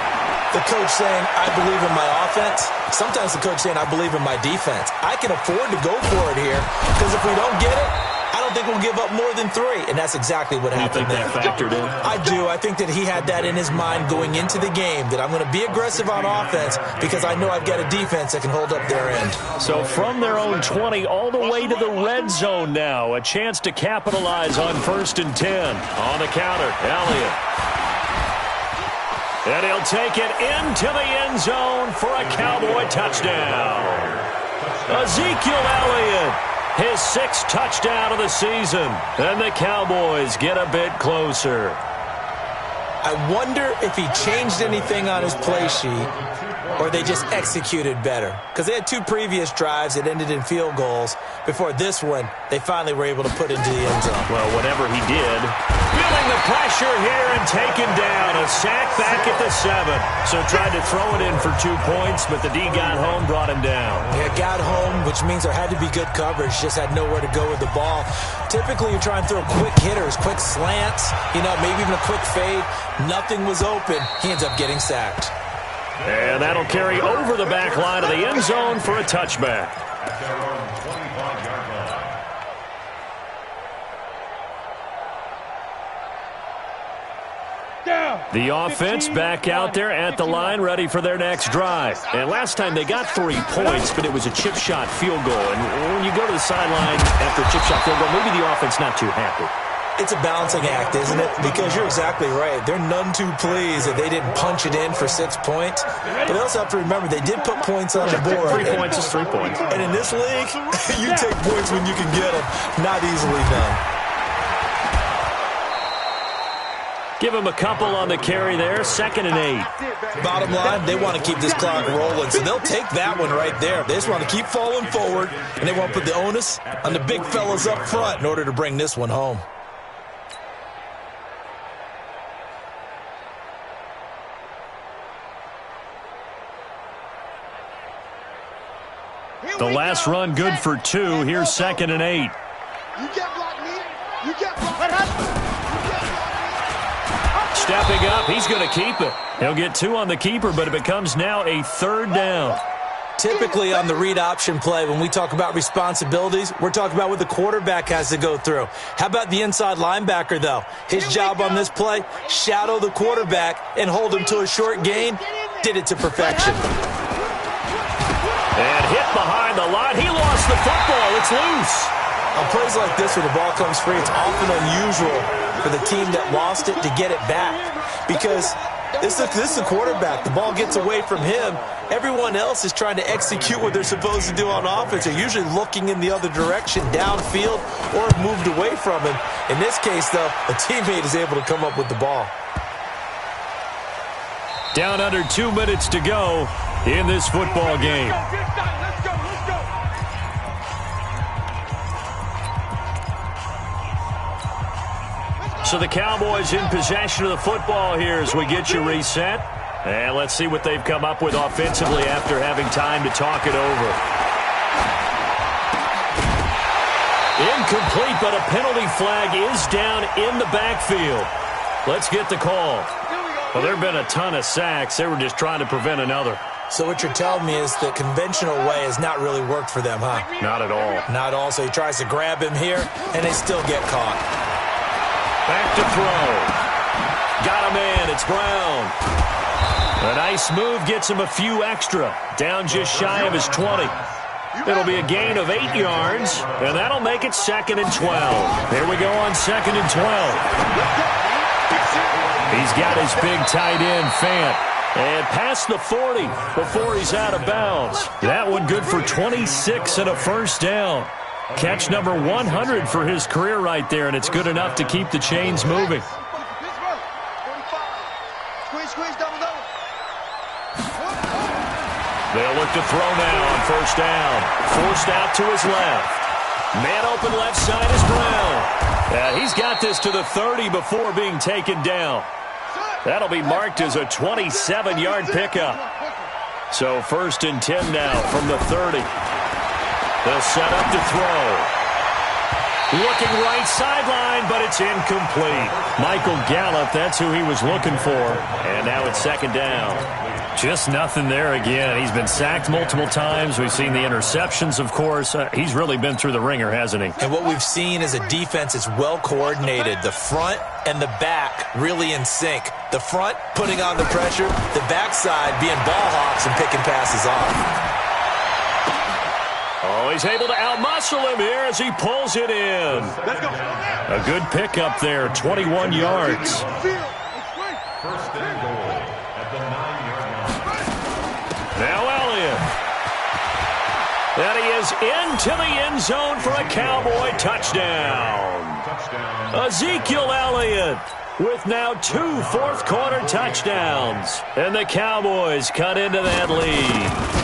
Speaker 2: the coach saying, I believe in my offense. Sometimes the coach saying, I believe in my defense. I can afford to go for it here because if we don't get it, I don't think we'll give up more than 3. And that's exactly what happened there.
Speaker 1: You think that factored in?
Speaker 2: I do. I think that he had that in his mind going into the game, that I'm going to be aggressive on offense because I know I've got a defense that can hold up their end.
Speaker 1: So from their own 20 all the way to the red zone now, a chance to capitalize on 1st and 10. On the counter, Elliott. And he'll take it into the end zone for a Cowboy touchdown. Ezekiel Elliott. His 6th touchdown of the season. And the Cowboys get a bit closer.
Speaker 2: I wonder if he changed anything on his play sheet or they just executed better. Because they had 2 previous drives that ended in field goals. Before this one, they finally were able to put into the end zone.
Speaker 1: Well, whatever he did, feeling the pressure here and taken down. A sack back at the 7. So tried to throw it in for 2 points, but the D got home, brought him down.
Speaker 2: Yeah, got home, which means there had to be good coverage. Just had nowhere to go with the ball. Typically, you try and throw quick hitters, quick slants, maybe even a quick fade. Nothing was open. He ends up getting sacked.
Speaker 1: And that'll carry over the back line of the end zone for a touchback.
Speaker 4: At their own 25-yard line.
Speaker 1: The offense back out there at the line, ready for their next drive. And last time they got 3 points, but it was a chip shot field goal. And when you go to the sideline after a chip shot field goal, maybe the offense not too happy.
Speaker 2: It's a balancing act, isn't it? Because you're exactly right. They're none too pleased that they didn't punch it in for 6 points. But they also have to remember they did put points on the board.
Speaker 1: 3 points is 3 points.
Speaker 2: And in this league, you take points when you can get them. Not easily done.
Speaker 1: Give him a couple on the carry there. 2nd and 8.
Speaker 2: Bottom line, they want to keep this clock rolling, so they'll take that one right there. They just want to keep falling forward, and they want to put the onus on the big fellas up front in order to bring this one home.
Speaker 1: The last run good for 2. Here's 2nd and 8.
Speaker 3: You get blocked, me. You get blocked.
Speaker 1: Stepping up, he's going to keep it. He'll get 2 on the keeper, but it becomes now a 3rd down.
Speaker 2: Typically on the read option play, when we talk about responsibilities, we're talking about what the quarterback has to go through. How about the inside linebacker, though? His job on this play, shadow the quarterback and hold him to a short gain. Did it to perfection.
Speaker 1: And hit behind the line. He lost the football. It's loose.
Speaker 2: On plays like this where the ball comes free, it's often unusual for the team that lost it to get it back because This is the quarterback. The ball gets away from him. Everyone else is trying to execute what they're supposed to do on offense. They're usually looking in the other direction, downfield, or have moved away from him. In this case, though, a teammate is able to come up with the ball.
Speaker 1: Down under 2 minutes to go in this football game.
Speaker 3: Let's go.
Speaker 1: So the Cowboys in possession of the football here as we get you reset. And let's see what they've come up with offensively after having time to talk it over. Incomplete, but a penalty flag is down in the backfield. Let's get the call. Well, there have been a ton of sacks. They were just trying to prevent another.
Speaker 2: So what you're telling me is the conventional way has not really worked for them, huh?
Speaker 1: Not at all.
Speaker 2: Not at all. So he tries to grab him here, and they still get caught.
Speaker 1: Back to throw. Got him in. It's Brown. A nice move gets him a few extra. Down just shy of his 20. It'll be a gain of 8 yards, and that'll make it 2nd and 12. Here we go on 2nd and 12. He's got his big tight end, Fant. And past the 40 before he's out of bounds. That one good for 26 and a first down. Catch number 100 for his career right there, and it's good enough to keep the chains moving. They'll look to throw now on first down. Forced out to his left. Man open left side is Brown. He's got this to the 30 before being taken down. That'll be marked as a 27-yard pickup. So 1st and 10 now from the 30. They'll set up to throw. Looking right sideline, but it's incomplete. Michael Gallup, that's who he was looking for. And now it's 2nd down. Just nothing there again. He's been sacked multiple times. We've seen the interceptions, of course. He's really been through the ringer, hasn't he? And
Speaker 2: what we've seen is a defense that's well coordinated. The front and the back really in sync. The front putting on the pressure. The backside being ball hawks and picking passes off.
Speaker 1: Oh, he's able to outmuscle him here as he pulls it in. A good pickup there, 21 yards.
Speaker 4: 1st and goal at the 9-yard line.
Speaker 1: Now Elliott. And he is into the end zone for a Cowboy touchdown. Ezekiel Elliott with now 2 fourth-quarter touchdowns. And the Cowboys cut into that lead.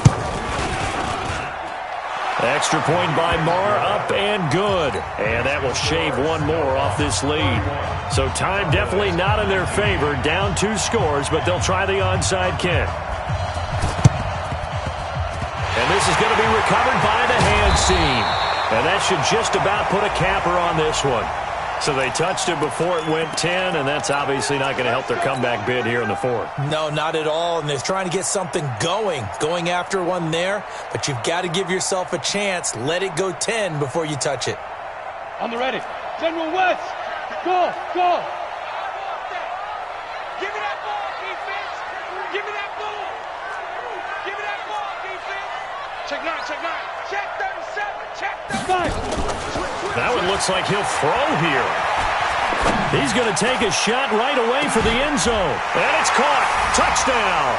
Speaker 1: Extra point by Marr, up and good. And that will shave 1 more off this lead. So time definitely not in their favor. Down 2 scores, but they'll try the onside kick. And this is going to be recovered by the hands team. And that should just about put a capper on this one. So they touched it before it went 10, and that's obviously not going to help their comeback bid here in the 4th.
Speaker 2: No, not at all, and they're trying to get something going after one there, but you've got to give yourself a chance. Let it go 10 before you touch it.
Speaker 3: On the ready. General West. Go. Give me that ball, defense. Give me that ball. Give me that ball, defense. Check 9. Check 37. Check 35.
Speaker 1: That one looks like he'll throw here. He's going to take a shot right away for the end zone. And it's caught. Touchdown.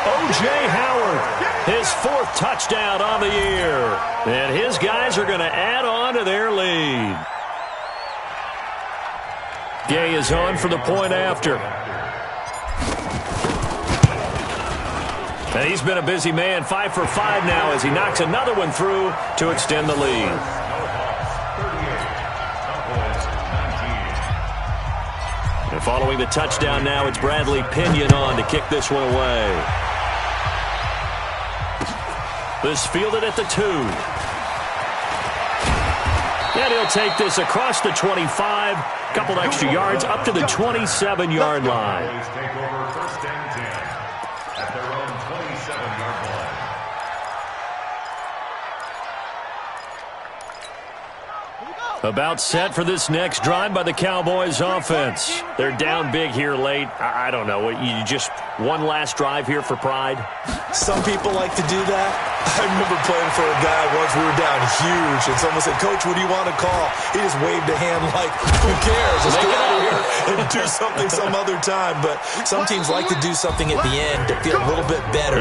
Speaker 1: O.J. Howard, his 4th touchdown on the year. And his guys are going to add on to their lead. Gay is on for the point after. And he's been a busy man, 5 for 5 now as he knocks another one through to extend the lead. And following the touchdown now, it's Bradley Pinion on to kick this one away. This fielded at the 2. And he'll take this across the 25. Couple extra yards up to the 27-yard line.
Speaker 4: Take over 1st and 10 at their own 27-yard line.
Speaker 1: About set for this next drive by the Cowboys offense. They're down big here late. I don't know. You just one last drive here for pride?
Speaker 2: Some people like to do that. I remember playing for a guy once. We were down huge, and someone said, "Coach, what do you want to call?" He just waved a hand like, "Who cares? Let's get out of here and do something some other time, but some teams like to do something at the end to feel a little bit better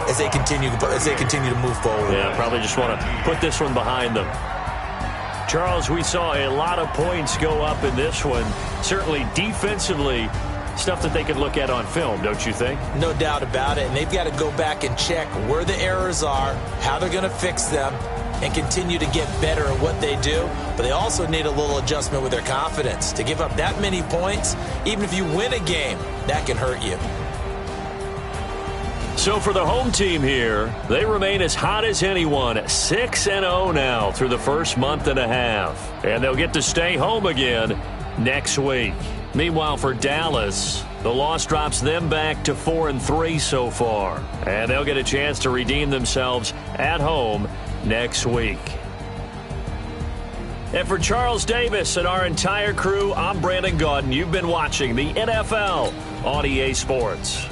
Speaker 2: as they continue to move forward.
Speaker 1: Yeah, probably just want to put this one behind them. Charles, we saw a lot of points go up in this one. Certainly defensively, stuff that they could look at on film, don't you think?
Speaker 2: No doubt about it, and they've got to go back and check where the errors are, how they're going to fix them, and continue to get better at what they do. But they also need a little adjustment with their confidence. To give up that many points, even if you win a game, that can hurt you.
Speaker 1: So for the home team here, they remain as hot as anyone, 6-0 now through the first month and a half. And they'll get to stay home again next week. Meanwhile, for Dallas, the loss drops them back to 4-3 so far. And they'll get a chance to redeem themselves at home next week. And for Charles Davis and our entire crew, I'm Brandon Gaudin. You've been watching the NFL on EA Sports.